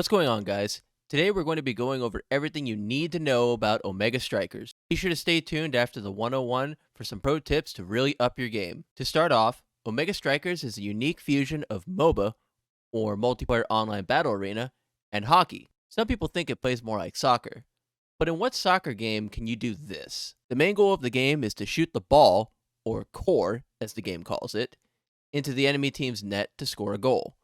What's going on, guys? Today we're going to be going over everything you need to know about Omega Strikers. Be sure to stay tuned after the 101 for some pro tips to really up your game. To start off, Omega Strikers is a unique fusion of MOBA, or Multiplayer Online Battle Arena, and hockey. Some people think it plays more like soccer. But in what soccer game can you do this? The main goal of the game is to shoot the ball, or core as the game calls it, into the enemy team's net to score a goal.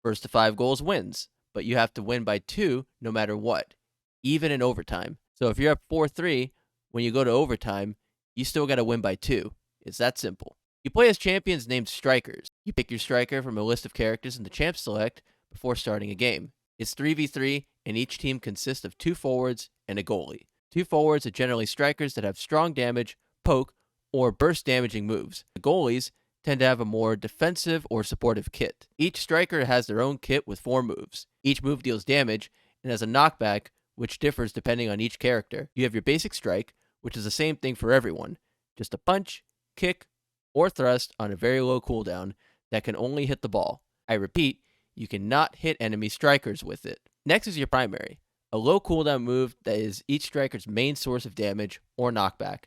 First to 5 goals wins, but you have to win by 2 no matter what, even in overtime. So if you're up 4-3, when you go to overtime, you still got to win by 2. It's that simple. You play as champions named strikers. You pick your striker from a list of characters in the champ select before starting a game. It's 3v3, and each team consists of 2 forwards and a goalie. 2 forwards are generally strikers that have strong damage, poke, or burst damaging moves. The goalies tend to have a more defensive or supportive kit. Each striker has their own kit with 4 moves. Each move deals damage and has a knockback, which differs depending on each character. You have your basic strike, which is the same thing for everyone. Just a punch, kick, or thrust on a very low cooldown that can only hit the ball. I repeat, you cannot hit enemy strikers with it. Next is your primary, a low cooldown move that is each striker's main source of damage or knockback.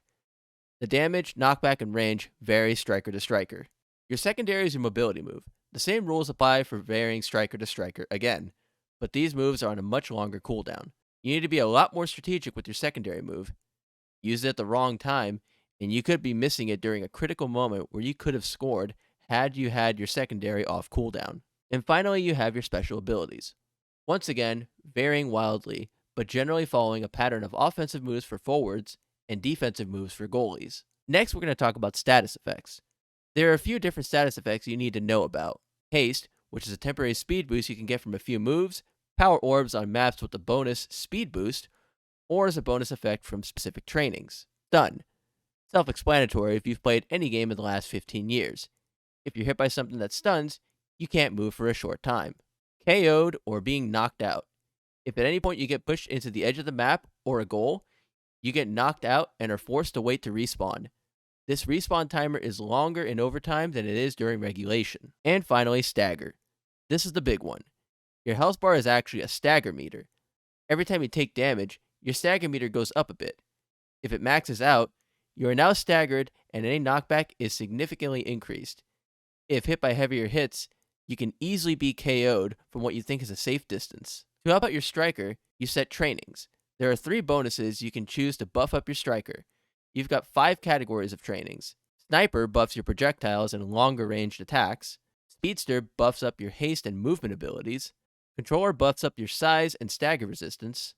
The damage, knockback, and range vary striker to striker. Your secondary is your mobility move. The same rules apply for varying striker to striker again, but these moves are on a much longer cooldown. You need to be a lot more strategic with your secondary move. Use it at the wrong time, and you could be missing it during a critical moment where you could have scored had you had your secondary off cooldown. And finally, you have your special abilities. Once again, varying wildly, but generally following a pattern of offensive moves for forwards and defensive moves for goalies. Next, we're going to talk about status effects. There are a few different status effects you need to know about. Haste, which is a temporary speed boost you can get from a few moves, power orbs on maps with a bonus speed boost, or as a bonus effect from specific trainings. Stun. Self-explanatory if you've played any game in the last 15 years. If you're hit by something that stuns, you can't move for a short time. KO'd, or being knocked out. If at any point you get pushed into the edge of the map or a goal, you get knocked out and are forced to wait to respawn. This respawn timer is longer in overtime than it is during regulation. And finally, stagger. This is the big one. Your health bar is actually a stagger meter. Every time you take damage, your stagger meter goes up a bit. If it maxes out, you are now staggered and any knockback is significantly increased. If hit by heavier hits, you can easily be KO'd from what you think is a safe distance. To help out your striker, you set trainings. There are 3 bonuses you can choose to buff up your striker. You've got 5 categories of trainings. Sniper buffs your projectiles and longer ranged attacks. Speedster buffs up your haste and movement abilities. Controller buffs up your size and stagger resistance.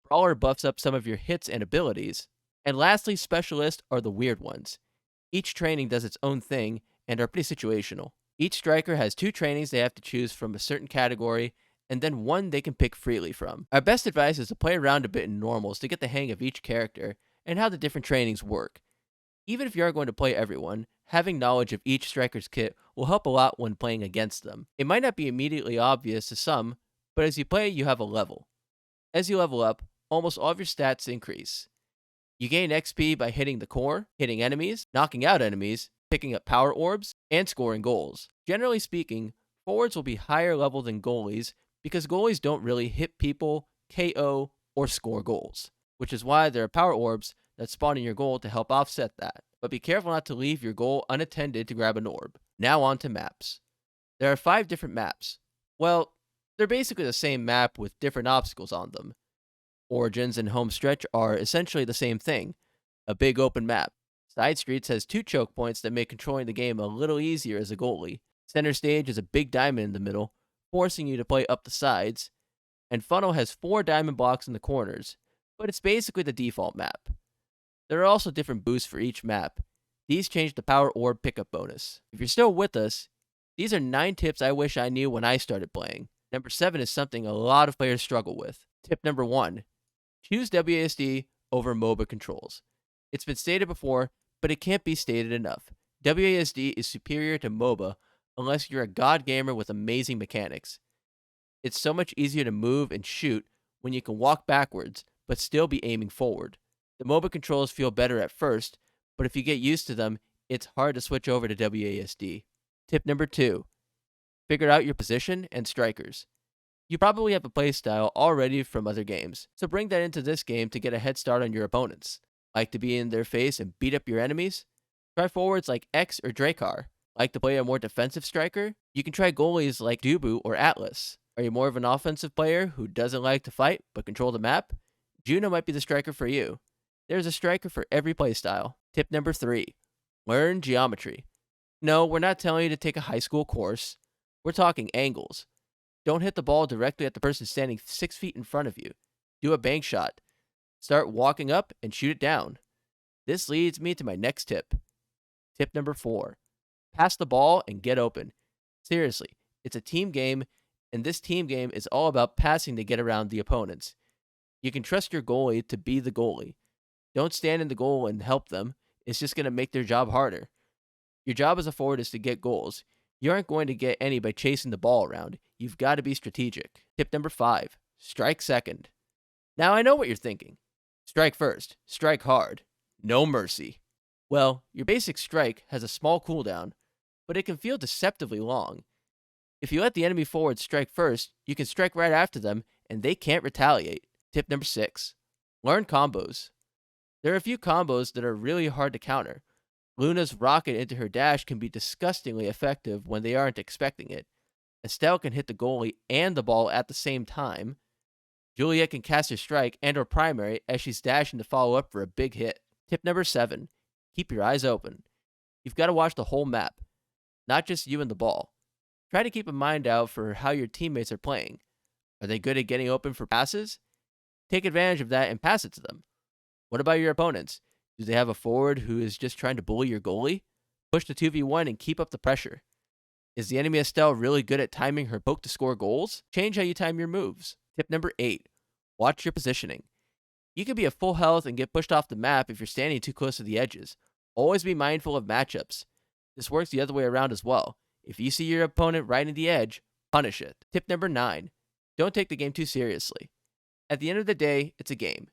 Brawler buffs up some of your hits and abilities. And lastly, Specialist are the weird ones. Each training does its own thing and are pretty situational. Each striker has 2 trainings they have to choose from a certain category, and then 1 they can pick freely from. Our best advice is to play around a bit in normals to get the hang of each character and how the different trainings work. Even if you are going to play everyone, having knowledge of each striker's kit will help a lot when playing against them. It might not be immediately obvious to some, but as you play, you have a level. As you level up, almost all of your stats increase. You gain XP by hitting the core, hitting enemies, knocking out enemies, picking up power orbs, and scoring goals. Generally speaking, forwards will be higher level than goalies because goalies don't really hit people, KO, or score goals, which is why there are power orbs that spawn in your goal to help offset that. But be careful not to leave your goal unattended to grab an orb. Now on to maps. There are 5 different maps. Well, they're basically the same map with different obstacles on them. Origins and Home Stretch are essentially the same thing, a big open map. Side Streets has 2 choke points that make controlling the game a little easier as a goalie. Center Stage is a big diamond in the middle, forcing you to play up the sides, and Funnel has 4 diamond blocks in the corners, but it's basically the default map. There are also different boosts for each map. These change the power orb pickup bonus. If you're still with us, these are 9 tips I wish I knew when I started playing. Number 7 is something a lot of players struggle with. Tip number 1, choose WASD over MOBA controls. It's been stated before, but it can't be stated enough. WASD is superior to MOBA unless you're a god gamer with amazing mechanics. It's so much easier to move and shoot when you can walk backwards, but still be aiming forward. The MOBA controls feel better at first, but if you get used to them, it's hard to switch over to WASD. Tip number 2, figure out your position and strikers. You probably have a playstyle already from other games, so bring that into this game to get a head start on your opponents. Like to be in their face and beat up your enemies? Try forwards like X or Dracar. Like to play a more defensive striker? You can try goalies like Dubu or Atlas. Are you more of an offensive player who doesn't like to fight but control the map? Juno might be the striker for you. There's a striker for every playstyle. Tip number 3. Learn geometry. No, we're not telling you to take a high school course. We're talking angles. Don't hit the ball directly at the person standing 6 feet in front of you. Do a bank shot. Start walking up and shoot it down. This leads me to my next tip. Tip number 4. Pass the ball and get open. Seriously, it's a team game, and this team game is all about passing to get around the opponents. You can trust your goalie to be the goalie. Don't stand in the goal and help them. It's just going to make their job harder. Your job as a forward is to get goals. You aren't going to get any by chasing the ball around. You've got to be strategic. Tip number 5. Strike second. Now I know what you're thinking. Strike first. Strike hard. No mercy. Well, your basic strike has a small cooldown, but it can feel deceptively long. If you let the enemy forward strike first, you can strike right after them, and they can't retaliate. Tip number 6. Learn combos. There are a few combos that are really hard to counter. Luna's rocket into her dash can be disgustingly effective when they aren't expecting it. Estelle can hit the goalie and the ball at the same time. Juliet can cast her strike and her primary as she's dashing to follow up for a big hit. Tip number 7. Keep your eyes open. You've got to watch the whole map, not just you and the ball. Try to keep a mind out for how your teammates are playing. Are they good at getting open for passes? Take advantage of that and pass it to them. What about your opponents? Do they have a forward who is just trying to bully your goalie? Push the 2v1 and keep up the pressure. Is the enemy Estelle really good at timing her poke to score goals? Change how you time your moves. Tip number 8. Watch your positioning. You can be at full health and get pushed off the map if you're standing too close to the edges. Always be mindful of matchups. This works the other way around as well. If you see your opponent right in the edge, punish it. Tip number 9. Don't take the game too seriously. At the end of the day, it's a game.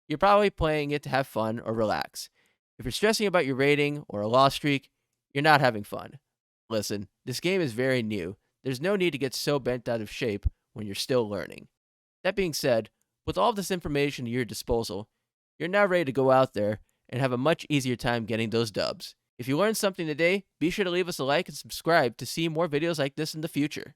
You're probably playing it to have fun or relax. If you're stressing about your rating or a loss streak, you're not having fun. Listen, this game is very new. There's no need to get so bent out of shape when you're still learning. That being said, with all of this information at your disposal, you're now ready to go out there and have a much easier time getting those dubs. If you learned something today, be sure to leave us a like and subscribe to see more videos like this in the future.